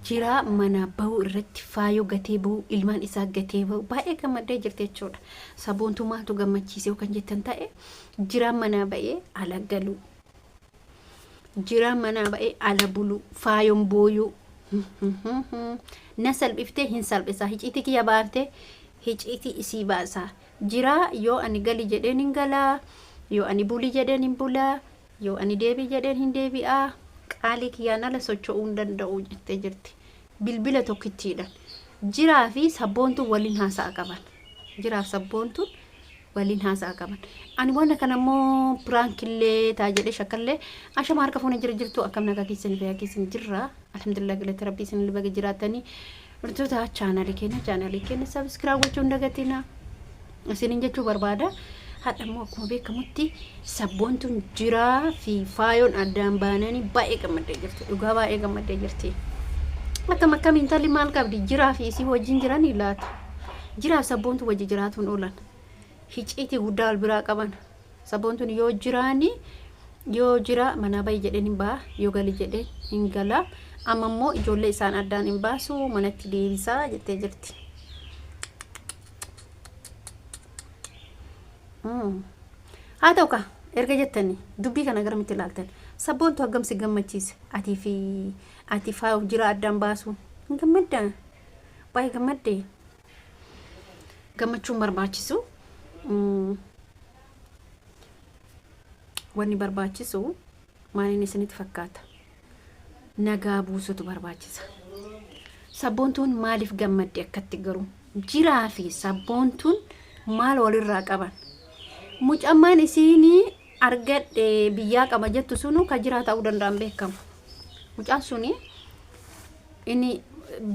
jiraa mana bahuu irratti faayoo gatee bahuu ilmaan isaa gatee bahuu baay'ee gammadee jirti jechuudha. Sabontuu maaltu gammachiisee kan jettan ta'e jiraa mana ba'ee ala galuu, jiraa mana ba'ee ala buluu, faayoon booyuu na salphiftee hin salphisa. Hiciitii kiyya baaftee hiciitii isii baasaa. Jiraa yoo ani gali jedheen hin galaa, yoo ani bulii jedheen hin bulaa, yoo ani deebii jedheen hin deebi'aa. Qaalii kiyyaan ala socho'uu hin danda'u jettee jirti. Bilbila tokkittiidha. Jiraa fi sabboontuun waliin haasa'a qaban. Jiraa fi sabboontuun waliin haasa'a qaban. Ani waan kana immoo piraankiillee taa jedhee shakkallee ashama harka fuuna jirtu akkam nagaa keessanii fayyaa keessanii jirra. Alhamdulillah galata rabbii isin baga jiraatanii. Wantoota chaanalii keenya sabiskiraayib gochuu hin dagatina. Isiniin jechuu barbaada. Haadha immoo akkuma beekamutti sabboontuun jiraa fi faayoon addaan baananii baay'ee gammadee jirti. Dhugaa baay'ee gammadee jirti. Akkamiin intalli maal qabdi? Jiraa fi isii wajjin jiranii laata? Jiraa sabboontuu wajji jiraatuun oolan. Hiciitii guddaa wal biraa qaban. Sabboontuun yoo jiraanii yoo jira mana bayi jedheen hin baa, yoo gali jedheen hin gala. Amma immoo ijoollee isaan addaan hin baasu manatti deebisaa jettee jirti. Haa ta'u ka erga jettanii dubbii kana garamitti ilaaltan sabboontuu haggamsi gammachiise ati faayoo jira addaan baasuun hin gammaddaa baay'ee gammaddee gammachuun barbaachisu wanni barbaachisu maaliin isinitti fakkaata nagaa buusutu barbaachisa. Sabboontuun maaliif gammadde akkatti garuu jiraa fi sabboontuun maal walirraa qaban? Mucammaan isiinii argadhe biyyaa qaba jettu sunu ka jiraa ta'uu danda'an beekamu. Mucaan suni inni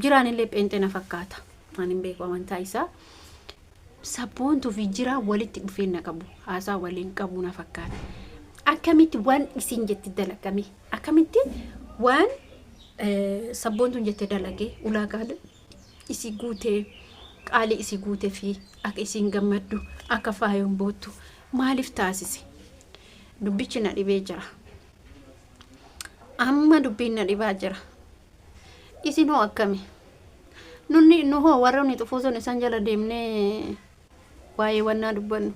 jiraan illee pheenxee na fakkaata. Waan hin beeku amantaa isaa. Sabboontuu fi jiraa walitti dhufeenya qabu. Haasaa waliin qabu na fakkaata. Akkamitti waan isiin jetti dalagame? Akkamitti waan sabboontuun jettee dalagee ulaagaa isii guutee qaalii isii guutee fi akka isiin gammaddu akka faayoon boottu maaliif taasise? Dubbichi na dhibee jira. Amma dubbiin na dhibaa jira. Isin hoo akkami? Nu hoo warra nuti xufuusoon isaan jala deemnee waa'ee wannaa dubbannu.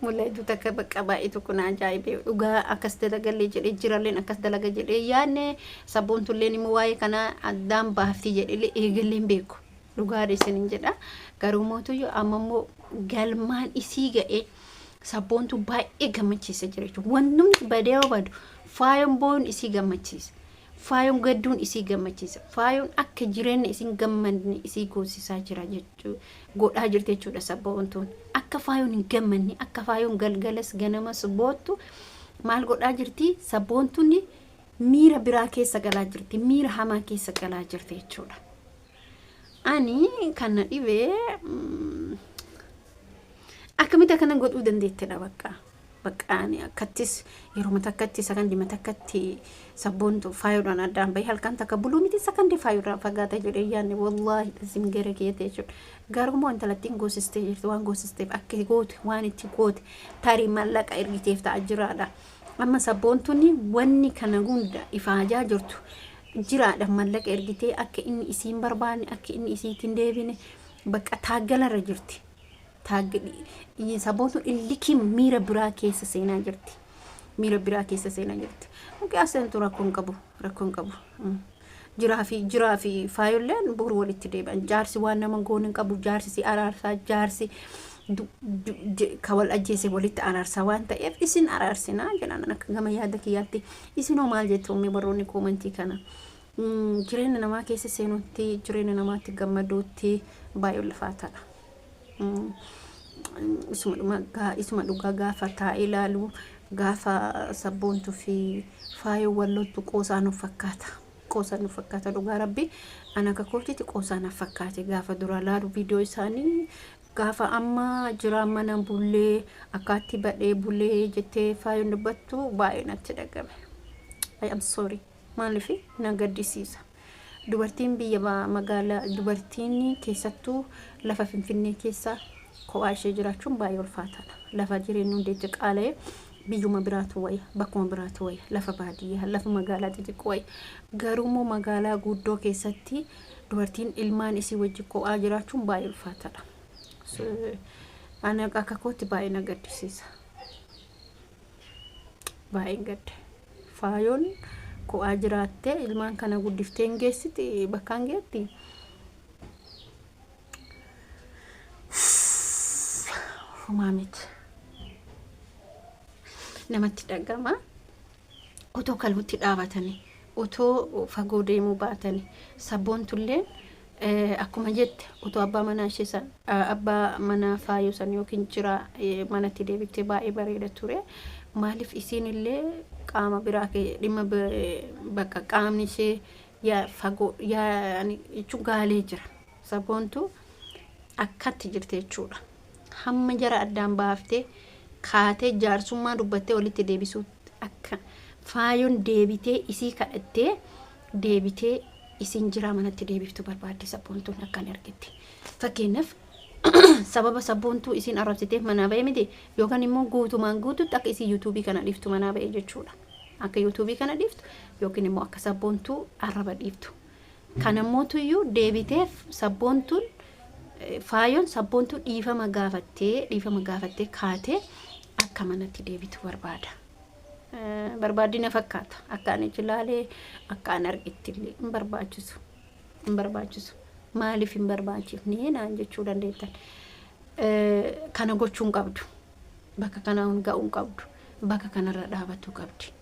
Mul'atu takka bakka baay'ee tokko na ajaa'ibee dhugaa akkas dalagallee jedhee jiralleen akkas dalaga jedhee yaadne sabboontuulleen immoo waa'ee kana addaan baaftii jedhee eegalleen beeku. Dhugaadha isiniin jedha. Garuu mootuyyuu amma immoo galmaan isii ga'ee sabboontuu baay'ee gammachiisa jira jechuudha. Wanti badee badu faayoon booyuun isii gammachiisa. Faayoon gadduun isii gammachiisa. Faayoon akka jireenya isiin gammadne isii goosisaa jira jechuudha. Godhaa jirti jechuudha sabboontuun. Akka faayoon hin gammanne akka faayoon galgalas ganamas boottu maal godhaa jirti? Sabboontuun miira biraa keessa galaa jirti. Miira hamaa keessa galaa jirti jechuudha. Ani kana dhibee akkamitti akkana godhuu dandeettedha bakka ani akkattis yeroo mata akkatti sakandi mata akkatti sabboontuu faayoodhaan addaan bahi halkan takka buluu miti sakandi faayoodhaan fagaata jedhee yaadne wallaahi isin gara keete jechuudha. Garuu intalattiin goosistee jirti waan goosisteef akka goote waan itti goote tarii mallaqa ergiteef ta'a jiraadha. Amma sabboontuun wanni kana hunda ifaajaa jirtu. Jiraadha mallaqa ergitee akka inni isiin barbaanne akka inni isiitiin deebine bakka taaggalarra jirti. Sabboontuun illikiin miira biraa keessa seenaa jirti. Miira biraa keessa seenaa jirti. Muki asentu rakkoon qabu. Jiraa fi faayolleen boru walitti deebi'an. Jaarsi waan nama goonin qabu jaarsi si araarsaa jaarsi kawal ajjeese walitti araarsaa waan ta'eef isin araarsinaa jedhan akka gama yaada kiyyaatti isinoo maal jettu ummee barroonni koomentii kana. Jireenya namaa keessa seenutti jireenya namaatti gammaduutti baay'ee ulfaataadha. Isuma dhugaa gaafa taa'ee ilaalu gaafa sabboontuu fi faayoo wallottu qoosaa nuuf fakkaata dhugaa rabbi ana akka kootiitti qoosaa nuuf fakkaate gaafa dura laalu viidiyoo isaanii gaafa amma jiraa mana bullee akkaatti badhee bullee jettee faayoon dubbattu baay'ee natti dhagame. I am sorry. Maaliif na gaddisiisa. Dubartiin biyya magaalaa dubartiin keessattuu lafa Finfinnee keessa kophaa ishee jiraachuun baay'ee ulfaataadha. Lafa jireenya hundeetti qaala'ee biyyuma biraatu wayya bakkuma biraatu wayya lafa baadiyyaa lafa magaalaa xixiqqoo wayya garuummoo magaalaa guddoo keessatti dubartiin ilmaan isii wajji ko'aa jiraachuun baay'ee ulfaataadha. Ana akka kootti baay'ee na gaddisiisa. Baay'ee gadde. Faayoon ko'aa jiraattee ilmaan kana guddiftee hin geessiti bakka hin geetti. Maamit. Namatti dhagama. Otoo kalbutti dhaabatanii, otoo fagoo deemuu baatanii, Sabontulleen akkuma jette otoo abbaa manaa ishee san abbaa manaa faayoo san yookiin jiraa manatti deebiftee baay'ee bareeda ture. Maaliif isiin illee qaama biraa dhimma bakka qaamni ishee yaa fagoo yaa jechuun gaalee jira. Sabontuu akkatti jirte jechuudha. Hamma jara addaan baaftee kaatee jaarsummaa dubbattee walitti deebisuu akka faayoon deebitee isii kadhattee deebitee isin jiraa manatti deebiftu barbaadde Sabontuun akkan argitti. Fakkeenyaaf sababa Sabontuu isin arrabsitee manaa ba'e miti yookaan immoo guutumaan guututti akka isin yuutuubii kana dhiiftu manaa ba'e jechuudha. Akka yuutuubii kana dhiiftu yookiin immoo akka Sabontuu arraba dhiiftu. Kanammoo tuyyuu deebiteef Sabontuun faayoon Sabontuu dhiifama gaafattee kaatee akka manatti deebitu barbaada. Barbaadina fakkaata akka ani jilaalee akka an argitti illee hin barbaachisu. Maaliif hin barbaachifne naan jechuu dandeettan. Kana gochuun qabdu. Bakka kanaan ga'uun qabdu. Bakka kanarra dhaabatu qabdi.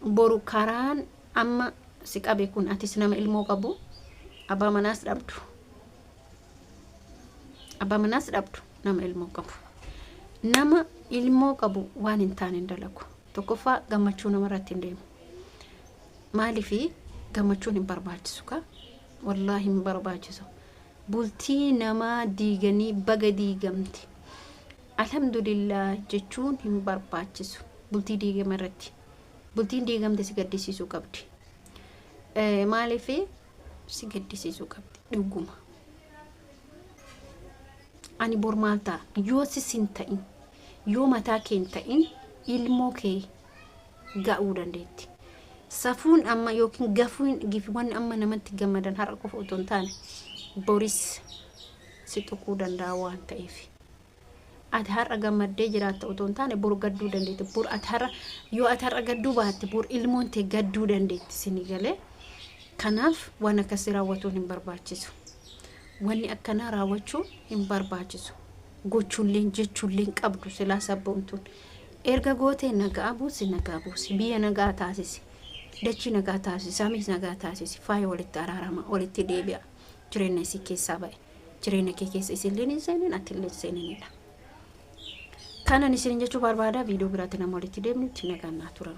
Boru karaan amma si qabe kun atis nama ilmoo qabu abbaa manaas dhabdu. Abbaa manaas dhabdu nama ilmoo qabu. Nama ilmoo qabu waan hin taane dalagu. Tokkoffaa gammachuu namarratti hin deemu. Maaliifi gammachuun hin barbaachisu ka? Wallaahi hin barbaachisu. Bultii namaa diiganii baga diigamti. Alhamdulillah jechuun hin barbaachisu. Bultii diigame irratti. Bultiin diigamte si gaddisiisuu qabdi. Maaliifi si gaddisiisuu qabdi. Dhuguma. Ani bor maal ta'a? Yoo sisin ta'in, yoo mataa kee hin ta'in, ilmoo kee ga'uu dandeetti. Safuun amma yookiin gafuun gifiiwwan amma namatti gammadan har'a qofa otoo hin taane boris si tuquu danda'a waan ta'eef. Ati har'a gammaddee jiraatta otoo hin taane bor gadduu dandeetti. Bor ati har'a yoo ati har'a gadduu baatte bor ilmoon tee gadduu dandeetti sini galee. Kanaaf waan akkasii raawwatuun hin barbaachisu. Wanni akkana raawwachuu hin barbaachisu. Gochuulleen jechuulleen qabdu silaa Sabontuun. Erga gootee nagaa buusi biyya nagaa taasisi. Dachii nagaa taasisi, samiis nagaa taasisi. Faaya walitti araarama, walitti deebi'a. Jireenya isii keessaa ba'e. Jireenya kee keessa isilleen hin seenin, atillee seeninidha. Kanan isin jechuu barbaada viidiyoo biraatti nama walitti deemnutti nagaan naa turan.